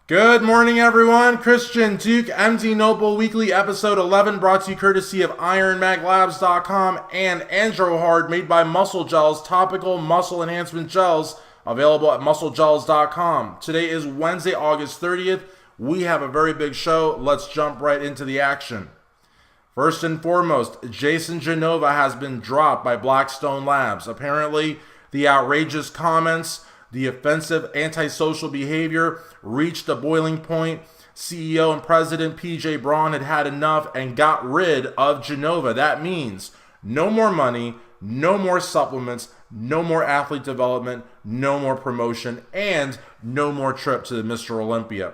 Good morning, everyone. Christian Duque, MD Noble Weekly, episode 11, brought to you courtesy of IronMagLabs.com and Andro Hard, made by Muscle Gels, topical muscle enhancement gels, available at MuscleGels.com. Today is Wednesday, August 30th. We have a very big show. Let's jump right into the action. First and foremost, Jason Genova has been dropped by Blackstone Labs. Apparently, the outrageous comments, the offensive antisocial behavior reached a boiling point. CEO and President PJ Braun had had enough and got rid of Genova. That means no more money, no more supplements, no more athlete development, no more promotion, and no more trip to the Mr. Olympia.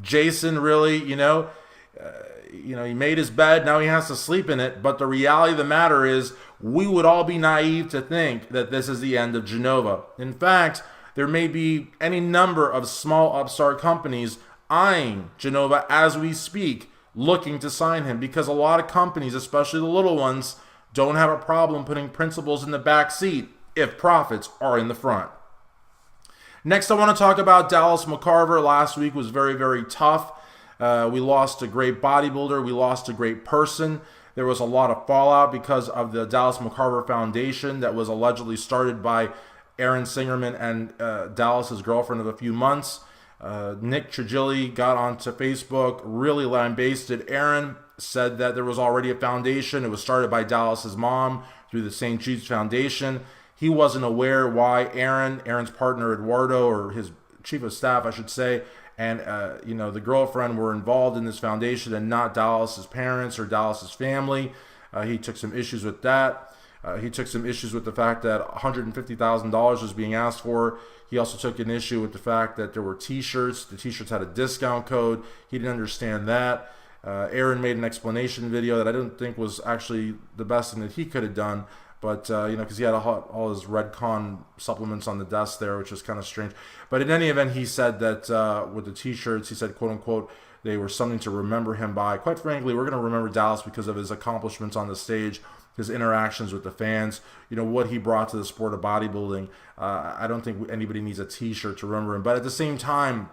Jason really, he made his bed, now he has to sleep in it, but the reality of the matter is we would all be naive to think that this is the end of Genova. In fact, there may be any number of small upstart companies eyeing Genova as we speak, looking to sign him, because a lot of companies, especially the little ones, don't have a problem putting principals in the back seat if profits are in the front. Next, I want to talk about Dallas McCarver. Last week was very, very tough. We lost a great bodybuilder. We lost a great person. There was a lot of fallout because of the Dallas McCarver Foundation that was allegedly started by Aaron Singerman and Dallas's girlfriend of a few months. Nick Trigili got onto Facebook, really lambasted Aaron, said that there was already a foundation. It was started by Dallas's mom through the St. Jude's Foundation. He wasn't aware why Aaron's partner Eduardo, or his chief of staff, I should say, and the girlfriend were involved in this foundation and not Dallas's parents or Dallas's family. He took some issues with that. He took some issues with the fact that $150,000 was being asked for. He also took an issue with the fact that there were t-shirts. The t-shirts had a discount code. He didn't understand that. Aaron made an explanation video that I didn't think was actually the best thing that he could have done. But, because he had all his Redcon supplements on the desk there, which was kind of strange. But in any event, he said that with the t-shirts, he said, quote unquote, they were something to remember him by. Quite frankly, we're going to remember Dallas because of his accomplishments on the stage, his interactions with the fans, what he brought to the sport of bodybuilding. I don't think anybody needs a t-shirt to remember him. But at the same time,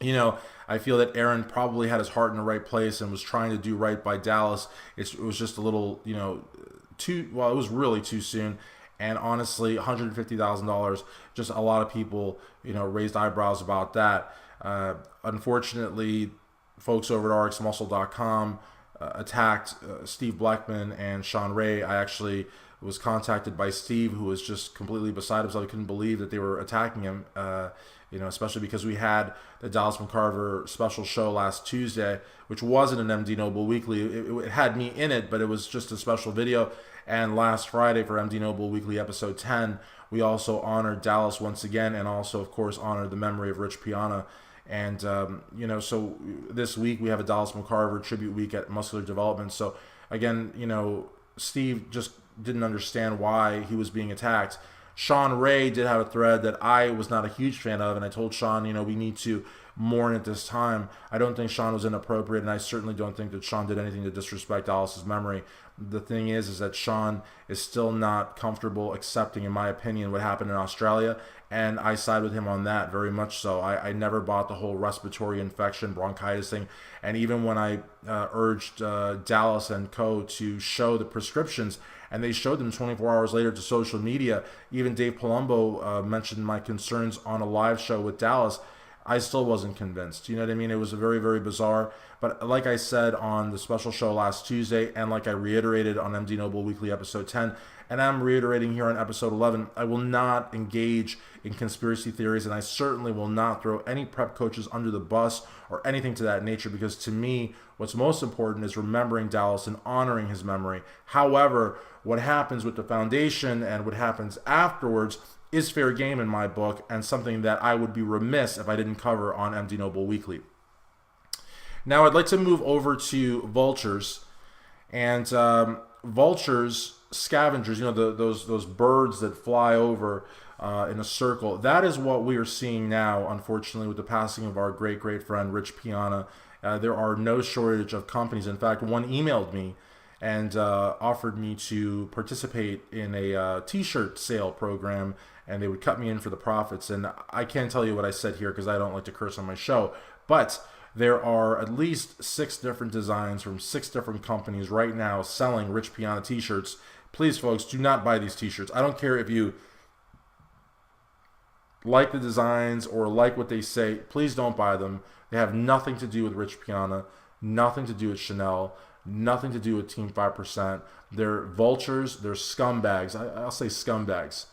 I feel that Aaron probably had his heart in the right place and was trying to do right by Dallas. It was just a little, it was really too soon. And honestly, $150,000, just a lot of people, raised eyebrows about that. Unfortunately, folks over at RxMuscle.com attacked Steve Bleckman and Sean Ray. I actually was contacted by Steve, who was just completely beside himself. He couldn't believe that they were attacking him, especially because we had the Dallas McCarver special show last Tuesday, which wasn't an MD Noble Weekly. It had me in it, but it was just a special video. And last Friday for MD Noble Weekly episode 10, we also honored Dallas once again, and also, of course, honored the memory of Rich Piana. And, so this week we have a Dallas McCarver tribute week at Muscular Development. So, again, Steve just didn't understand why he was being attacked. Sean Ray did have a thread that I was not a huge fan of, and I told Sean, we need to mourn at this time. I don't think Sean was inappropriate, and I certainly don't think that Sean did anything to disrespect Dallas's memory. The thing is that Sean is still not comfortable accepting, in my opinion, what happened in Australia, and I side with him on that very much so. I never bought the whole respiratory infection, bronchitis thing, and even when I urged Dallas and co. to show the prescriptions, and they showed them 24 hours later to social media, even Dave Palumbo mentioned my concerns on a live show with Dallas, I still wasn't convinced. You know what I mean? It was very, very bizarre. But like I said on the special show last Tuesday, and like I reiterated on MD Noble Weekly episode 10, and I'm reiterating here on episode 11, I will not engage in conspiracy theories, and I certainly will not throw any prep coaches under the bus or anything to that nature, because to me, what's most important is remembering Dallas and honoring his memory. However, what happens with the foundation and what happens afterwards is fair game in my book, and something that I would be remiss if I didn't cover on MD Noble Weekly. Now, I'd like to move over to vultures, and vultures, scavengers, those birds that fly over in a circle. That is what we are seeing now, unfortunately, with the passing of our great, great friend, Rich Piana. There are no shortage of companies. In fact, one emailed me and offered me to participate in a t-shirt sale program and they would cut me in for the profits. And I can't tell you what I said here because I don't like to curse on my show, but there are at least 6 different designs from 6 different companies right now selling Rich Piana t-shirts. Please, folks, do not buy these t-shirts. I don't care if you like the designs or like what they say. Please don't buy them. They have nothing to do with Rich Piana, nothing to do with Chanel, nothing to do with Team 5%. They're vultures. They're scumbags. I'll say scumbags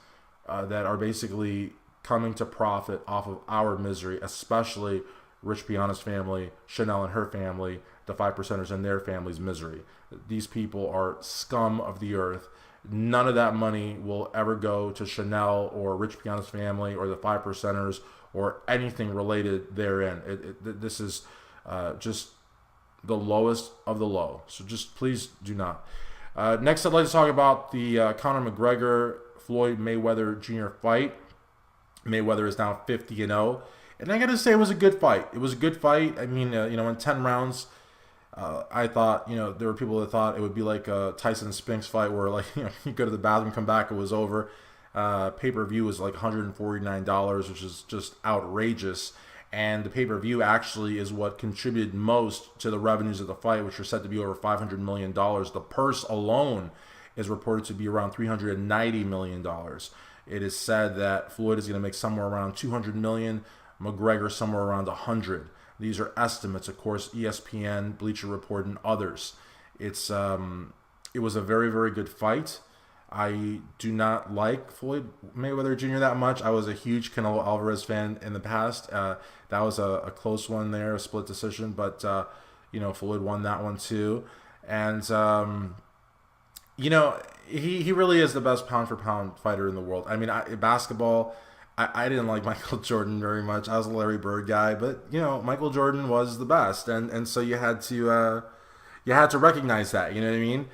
that are basically coming to profit off of our misery, especially Rich Piana's family, Chanel and her family, the 5%ers and their family's misery. These people are scum of the earth. None of that money will ever go to Chanel or Rich Piana's family or the 5%ers or anything related therein. This is just the lowest of the low. So just please do not. Next, I'd like to talk about the Conor McGregor Floyd Mayweather Jr. fight. Mayweather is now 50-0. And I got to say, it was a good fight. It was a good fight. I mean, in 10 rounds, I thought, there were people that thought it would be like a Tyson Spinks fight where, like, you go to the bathroom, come back, it was over. Pay-per-view was like $149, which is just outrageous. And the pay-per-view actually is what contributed most to the revenues of the fight, which are said to be over $500 million. The purse alone is reported to be around $390 million. It is said that Floyd is going to make somewhere around $200 million, McGregor somewhere around $100. These are estimates, of course, ESPN, Bleacher Report, and others. It was a very, very good fight. I do not like Floyd Mayweather Jr. that much. I was a huge Canelo Alvarez fan in the past. That was a close one there, a split decision, but Floyd won that one too. And he really is the best pound for pound fighter in the world. I mean, basketball, I didn't like Michael Jordan very much. I was a Larry Bird guy, but Michael Jordan was the best, and so you had to recognize that. You know what I mean?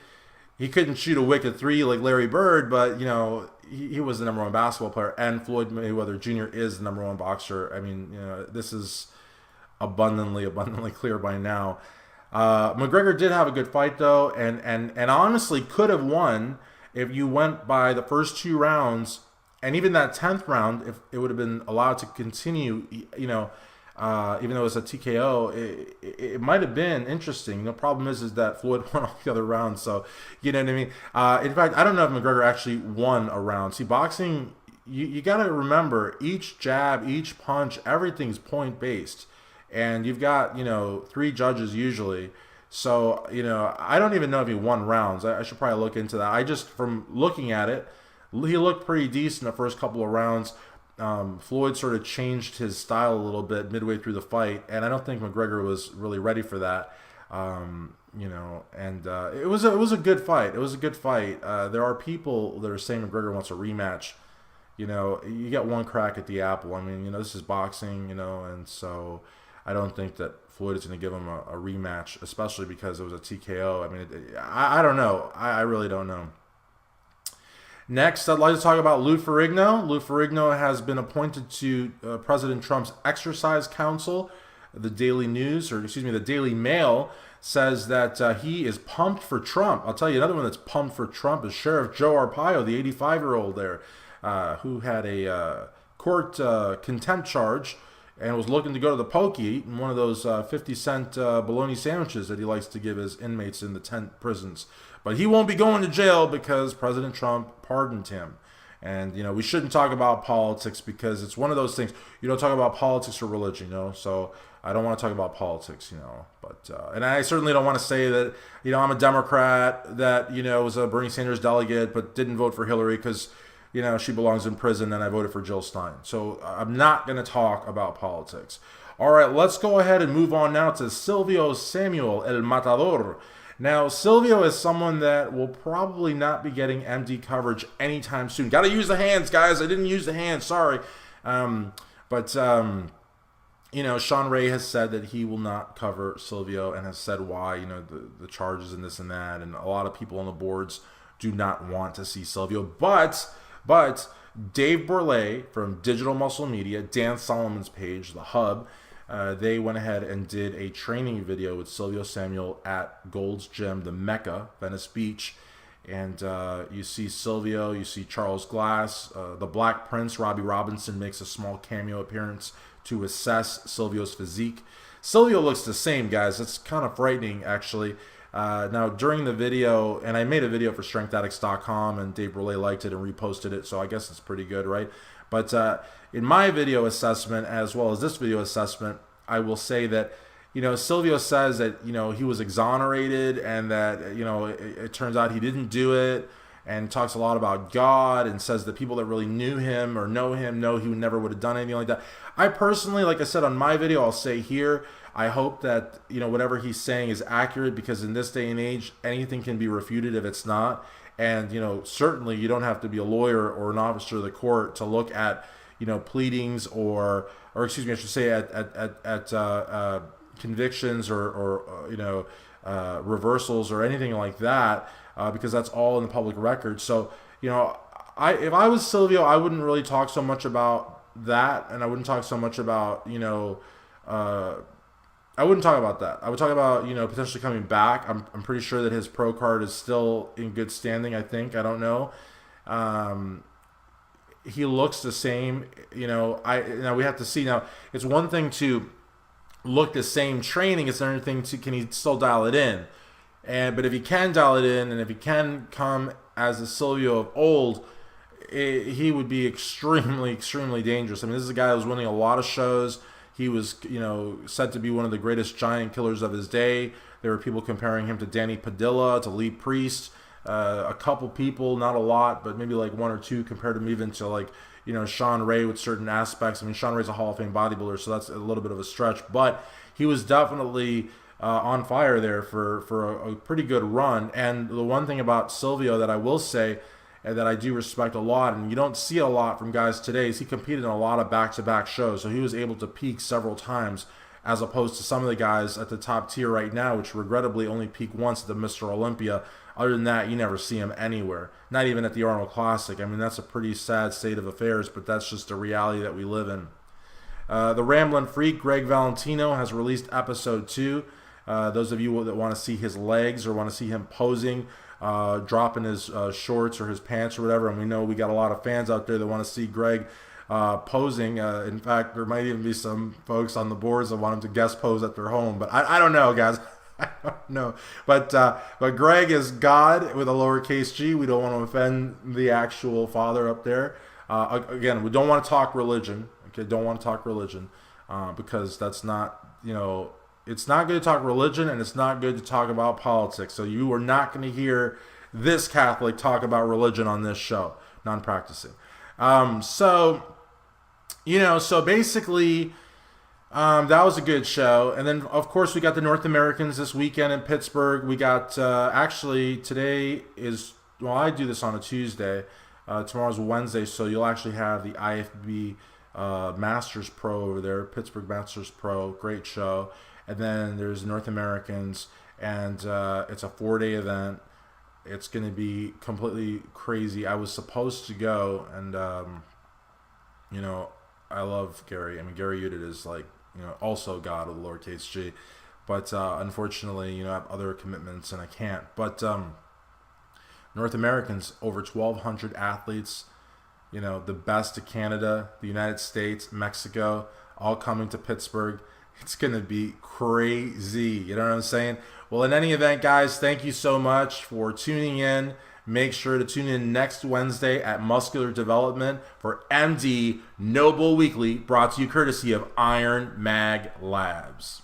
He couldn't shoot a wicked 3 like Larry Bird, but he was the number 1 basketball player, and Floyd Mayweather Jr. is the number 1 boxer. I mean, this is abundantly clear by now. McGregor did have a good fight though, and honestly could have won if you went by the first 2 rounds. And even that 10th round, if it would have been allowed to continue, even though it was a TKO, it might have been interesting. The problem is that Floyd won all the other rounds, so you know what I mean. In fact, I don't know if McGregor actually won a round. See, boxing, you got to remember each jab, each punch, everything's point based, and you've got 3 judges usually. So I don't even know if he won rounds. I should probably look into that. I just, from looking at it, he looked pretty decent the first couple of rounds. Floyd sort of changed his style a little bit midway through the fight, and I don't think McGregor was really ready for that. It was a good fight. It was a good fight. There are people that are saying McGregor wants a rematch. You get one crack at the apple. I mean, this is boxing, and so I don't think that Floyd is going to give him a rematch, especially because it was a TKO. I mean, I don't know. I really don't know. Next, I'd like to talk about Lou Ferrigno. Lou Ferrigno has been appointed to President Trump's Exercise Council. The Daily Mail says that he is pumped for Trump. I'll tell you another one that's pumped for Trump is Sheriff Joe Arpaio, the 85-year-old there, who had a court contempt charge and was looking to go to the pokey, eating one of those 50-cent bologna sandwiches that he likes to give his inmates in the tent prisons. But he won't be going to jail because President Trump pardoned him. And, we shouldn't talk about politics because it's one of those things. You don't talk about politics or religion, So I don't want to talk about politics, But, and I certainly don't want to say that, I'm a Democrat that, was a Bernie Sanders delegate but didn't vote for Hillary because, she belongs in prison and I voted for Jill Stein. So I'm not going to talk about politics. All right, let's go ahead and move on now to Silvio Samuel, El Matador. Now, Silvio is someone that will probably not be getting MD coverage anytime soon. Got to use the hands, guys. I didn't use the hands. Sorry. Sean Ray has said that he will not cover Silvio and has said why, the charges and this and that. And a lot of people on the boards do not want to see Silvio. But Dave Burleigh from Digital Muscle Media, Dan Solomon's page, The Hub, they went ahead and did a training video with Silvio Samuel at Gold's Gym, the Mecca, Venice Beach. And you see Silvio, you see Charles Glass, the Black Prince, Robbie Robinson makes a small cameo appearance to assess Silvio's physique. Silvio looks the same, guys. It's kind of frightening, actually. Now, during the video, and I made a video for StrengthAddicts.com, and Dave Brule liked it and reposted it, so I guess it's pretty good, right? But in my video assessment, as well as this video assessment, I will say that, Silvio says that, he was exonerated and that, it turns out he didn't do it, and talks a lot about God and says that people that really knew him or know him know he never would have done anything like that. I personally, like I said on my video, I'll say here, I hope that, whatever he's saying is accurate, because in this day and age, anything can be refuted if it's not. And, certainly you don't have to be a lawyer or an officer of the court to look at, pleadings or excuse me, I should say at convictions or reversals or anything like that, because that's all in the public record. So, if I was Silvio, I wouldn't really talk so much about that, and I wouldn't talk so much about, I wouldn't talk about that. I would talk about, potentially coming back. I'm pretty sure that his pro card is still in good standing, I think. I don't know. He looks the same, now we have to see. Now, it's one thing to look the same training. It's another thing to, can he still dial it in? But if he can dial it in, and if he can come as the Silvio of old, he would be extremely, extremely dangerous. I mean, this is a guy who was winning a lot of shows. He was, said to be one of the greatest giant killers of his day. There were people comparing him to Danny Padilla, to Lee Priest. A couple people, not a lot, but maybe like one or two, compared him even to like, Sean Ray with certain aspects. I mean, Sean Ray's a Hall of Fame bodybuilder, so that's a little bit of a stretch. But he was definitely on fire there for a pretty good run. And the one thing about Silvio that I will say, and that I do respect a lot, and you don't see a lot from guys today, is he competed in a lot of back-to-back shows. So he was able to peak several times, as opposed to some of the guys at the top tier right now, which regrettably only peak once at the Mr. Olympia. Other than that, you never see him anywhere. Not even at the Arnold Classic. I mean, that's a pretty sad state of affairs, but that's just the reality that we live in. The Ramblin Freak, Greg Valentino, has released episode 2. Those of you that want to see his legs or want to see him posing, dropping his shorts or his pants or whatever, and we know we got a lot of fans out there that want to see Greg posing. In fact, there might even be some folks on the boards that want him to guest pose at their home, but I don't know, guys. I don't know. But Greg is God with a lowercase g. We don't want to offend the actual Father up there. Again, we don't want to talk religion. Okay, don't want to talk religion, because that's not, it's not good to talk religion, and it's not good to talk about politics. So you are not going to hear this Catholic talk about religion on this show, non-practicing. So basically, that was a good show. And then, of course, we got the North Americans this weekend in Pittsburgh. We got, actually, today is, well, I do this on a Tuesday. Tomorrow's Wednesday, so you'll actually have the IFB Masters Pro over there, Pittsburgh Masters Pro, great show. And then there's North Americans, and it's a 4-day event. It's going to be completely crazy. I was supposed to go, and, I love Gary. I mean, Gary Udit is like, also God with a lowercase g. But unfortunately, I have other commitments, and I can't. But North Americans, over 1,200 athletes, the best of Canada, the United States, Mexico, all coming to Pittsburgh. It's going to be crazy. You know what I'm saying? Well, in any event, guys, thank you so much for tuning in. Make sure to tune in next Wednesday at Muscular Development for MD Noble Weekly, brought to you courtesy of Iron Mag Labs.